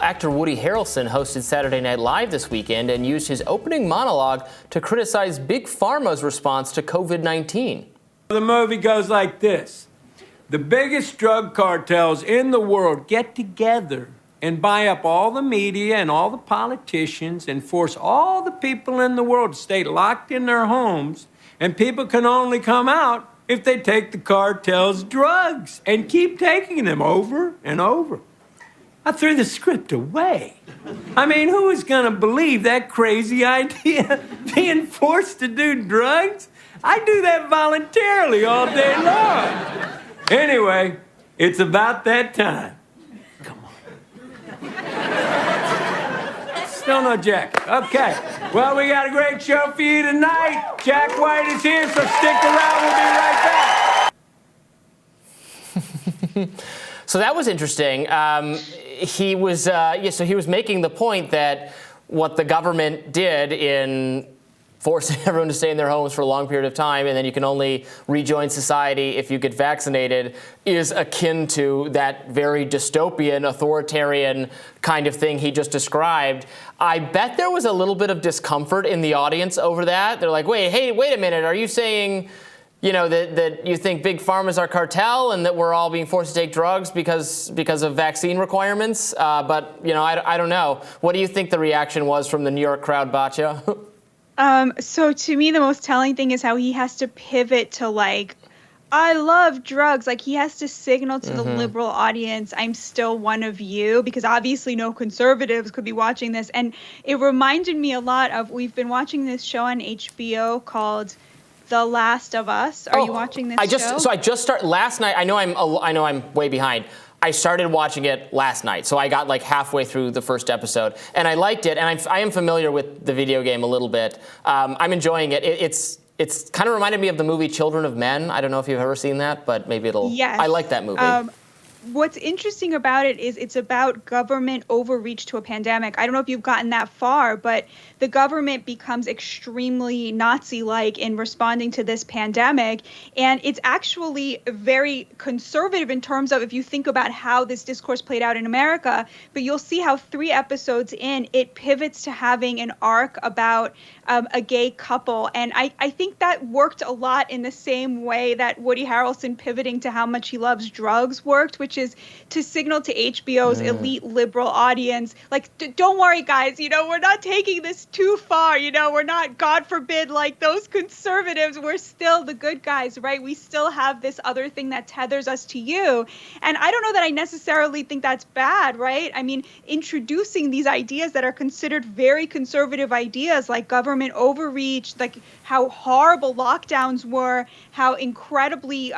Actor Woody Harrelson hosted Saturday Night Live this weekend and used his opening monologue to criticize Big Pharma's response to COVID-19. The movie goes like this. The biggest drug cartels in the world get together and buy up all the media and all the politicians and force all the people in the world to stay locked in their homes, and people can only come out if they take the cartel's drugs and keep taking them over and over. I threw the script away. I mean, who is going to believe that crazy idea, being forced to do drugs? I do that voluntarily all day long. Anyway, it's about that time. Come on. Still no jacket. Okay. Well, we got a great show for you tonight. Jack White is here, so stick around. We'll be right back. So that was interesting. He was making the point that what the government did in forcing everyone to stay in their homes for a long period of time, and then you can only rejoin society if you get vaccinated, is akin to that very dystopian, authoritarian kind of thing he just described. I bet there was a little bit of discomfort in the audience over that. They're like, wait a minute, are you saying, that you think Big Pharma is our cartel and that we're all being forced to take drugs because of vaccine requirements? But I don't know. What do you think the reaction was from the New York crowd, Batya? So to me, the most telling thing is how he has to pivot to I love drugs. He has to signal to the liberal audience, I'm still one of you, because obviously no conservatives could be watching this. And it reminded me a lot of, we've been watching this show on HBO called The Last of Us. Are you watching this show? So I just started last night. I know I'm way behind. I started watching it last night, so I got halfway through the first episode, and I liked it. And I am familiar with the video game a little bit. I'm enjoying it. It's kind of reminded me of the movie Children of Men. I don't know if you've ever seen that, but maybe it'll. Yes. I like that movie. What's interesting about it is it's about government overreach to a pandemic. I don't know if you've gotten that far, but the government becomes extremely Nazi-like in responding to this pandemic. And it's actually very conservative in terms of, if you think about how this discourse played out in America, but you'll see how 3 episodes in, it pivots to having an arc about a gay couple. And I think that worked a lot in the same way that Woody Harrelson pivoting to how much he loves drugs worked, which is to signal to HBO's elite liberal audience, don't worry, guys, we're not taking this too far, we're not, God forbid, like those conservatives, we're still the good guys, right? We still have this other thing that tethers us to you. And I don't know that I necessarily think that's bad, right? I mean, introducing these ideas that are considered very conservative ideas, like government overreach, like how horrible lockdowns were, how incredibly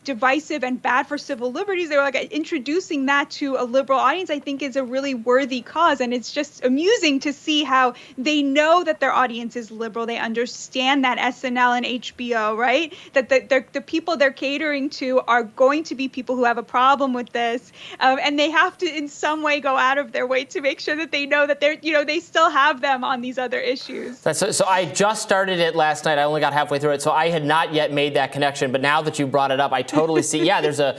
divisive and bad for civil liberties they were, introducing that to a liberal audience, I think is a really worthy cause. And it's just amusing to see how they know that their audience is liberal. They understand that SNL and HBO, right? That the people they're catering to are going to be people who have a problem with this. And they have to in some way go out of their way to make sure that they know that they're, they still have them on these other issues. So I just started it last night. I only got halfway through it. So I had not yet made that connection. But now that you brought it up, I totally see. Yeah, there's a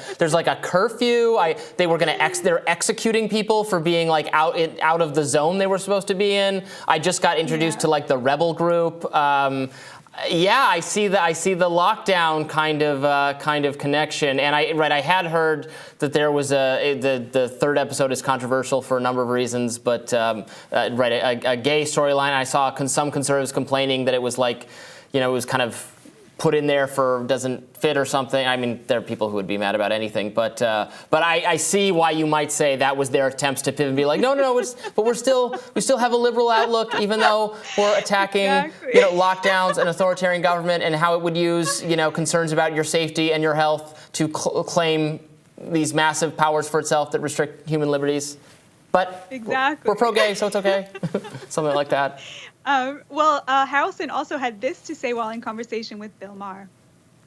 curfew. They're executing people for being out of the zone they were supposed to be in. I just got introduced to the rebel group. I see the lockdown kind of connection, and I had heard that there was the 3rd episode is controversial for a number of reasons, but a gay storyline. I saw some conservatives complaining that it was it was kind of put in there for doesn't fit or something. I mean, there are people who would be mad about anything, but I see why you might say that was their attempts to pivot and be like, no, but we still have a liberal outlook, even though we're attacking lockdowns and authoritarian government and how it would use concerns about your safety and your health to claim these massive powers for itself that restrict human liberties. But exactly. We're pro-gay, so it's okay. Something like that. Harrelson also had this to say while in conversation with Bill Maher.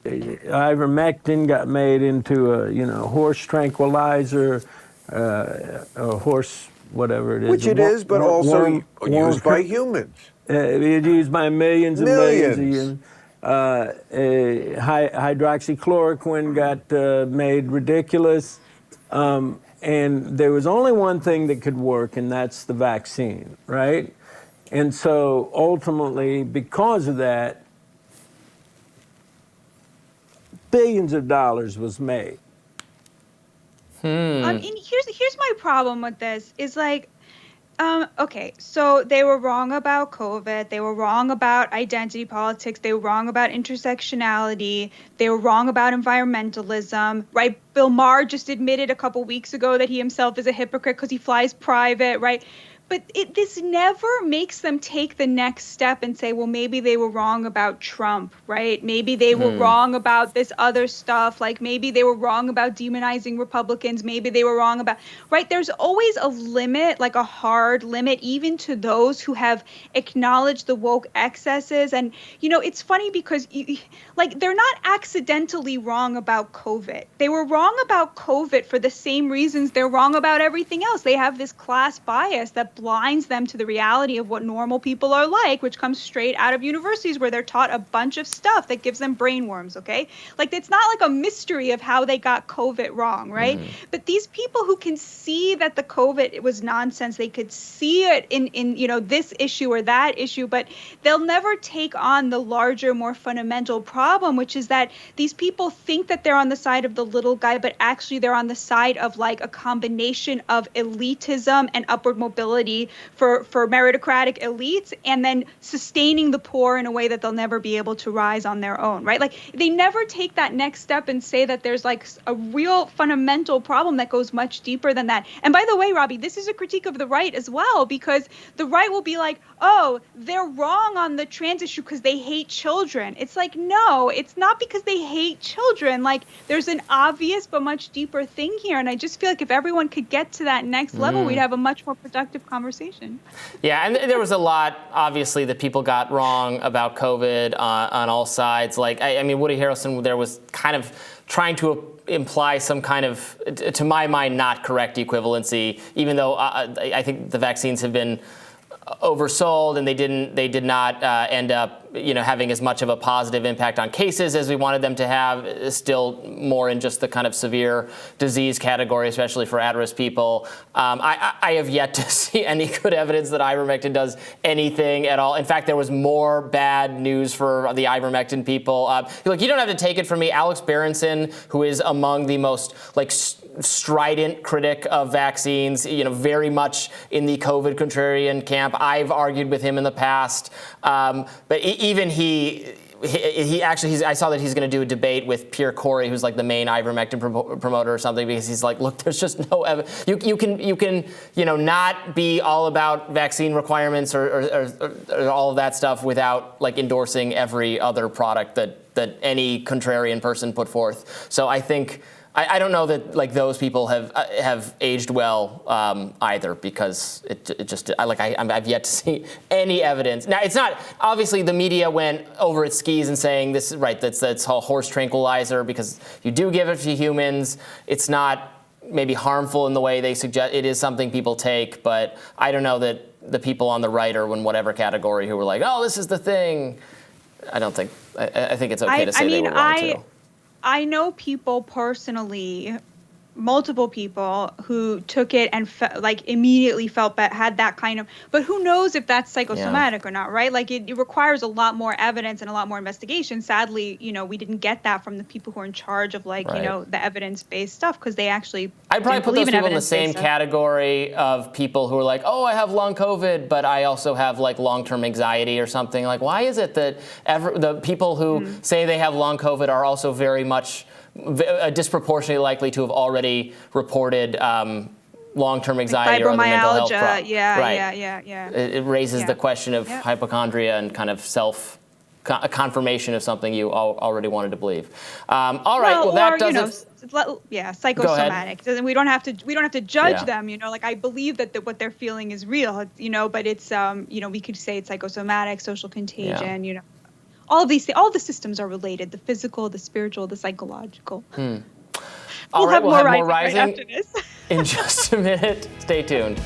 Ivermectin got made into a horse tranquilizer, a horse whatever it is. Which it is, but also used by humans. It's used by millions and millions of humans. Hydroxychloroquine got made ridiculous. And there was only one thing that could work, and that's the vaccine, right? And so ultimately, because of that, billions of dollars was made. And here's my problem with this is like, okay, so they were wrong about COVID. They were wrong about identity politics. They were wrong about intersectionality. They were wrong about environmentalism, right? Bill Maher just admitted a couple weeks ago that he himself is a hypocrite because he flies private, right? But this never makes them take the next step and say, well, maybe they were wrong about Trump, right? Maybe they were wrong about this other stuff. Like maybe they were wrong about demonizing Republicans. Maybe they were wrong about, right? There's always a limit, like a hard limit, even to those who have acknowledged the woke excesses. And, you know, it's funny because like they're not accidentally wrong about COVID. They were wrong about COVID for the same reasons they're wrong about everything else. They have this class bias that blinds them to the reality of what normal people are like, which comes straight out of universities where they're taught a bunch of stuff that gives them brain worms, okay? Like, it's not like a mystery of how they got COVID wrong, right? But these people who can see that the COVID was nonsense, they could see it in you know, this issue or that issue, but they'll never take on the larger, more fundamental problem, which is that these people think that they're on the side of the little guy, but actually they're on the side of like a combination of elitism and upward mobility for meritocratic elites, and then sustaining the poor in a way that they'll never be able to rise on their own, right? Like they never take that next step and say that there's like a real fundamental problem that goes much deeper than that. And by the way, Robby, this is a critique of the right as well, because the right will be like, oh, they're wrong on the trans issue because they hate children. It's like, no, it's not because they hate children. Like there's an obvious but much deeper thing here. And I just feel like if everyone could get to that next level, we'd have a much more productive conversation. Yeah, and there was a lot, obviously, that people got wrong about COVID on all sides. Like, I mean, Woody Harrelson there was kind of trying to imply some kind of, to my mind, not correct equivalency, even though I think the vaccines have been oversold and they did not end up, you know, having as much of a positive impact on cases as we wanted them to have. Still more in just the kind of severe disease category, especially for at-risk people. I have yet to see any good evidence that ivermectin does anything at all. In fact, there was more bad news for the ivermectin people. Look, you don't have to take it from me. Alex Berenson, who is among the most like strident critic of vaccines, you know, very much in the COVID contrarian camp. I've argued with him in the past, but even he actually, I saw that he's going to do a debate with Pierre Corey, who's like the main ivermectin promoter or something, because he's like, look, there's just no evidence. You can you know, not be all about vaccine requirements or all of that stuff without like endorsing every other product that any contrarian person put forth. So I think. I don't know that like those people have aged well either, because I've yet to see any evidence. Now it's not, obviously the media went over its skis and saying this is right, that's a horse tranquilizer because you do give it to humans. It's not maybe harmful in the way they suggest. It is something people take, but I don't know that the people on the right or in whatever category who were like, oh, this is the thing. I don't think. I think it's okay to say they were wrong too. I know people personally, multiple people who took it and like immediately felt that had that kind of, but who knows if that's psychosomatic or not, right? Like it requires a lot more evidence and a lot more investigation. Sadly, you know, we didn't get that from the people who are in charge of like, you know, the evidence-based stuff, because they actually I'd probably put those people in the same category of people who are like, oh, I have long COVID, but I also have like long-term anxiety or something. Like, why is it that the people who say they have long COVID are also very much disproportionately likely to have already reported long-term anxiety or other mental health problems? Yeah. It raises the question of hypochondria and kind of confirmation of something you already wanted to believe. All right, well that doesn't. Psychosomatic. We don't have to judge them. You know, like I believe that what they're feeling is real. You know, but it's you know, we could say it's psychosomatic, social contagion. You know. All of these things, all the systems are related: the physical, the spiritual, the psychological. All right, we'll have more rising right after this. in just a minute. Stay tuned.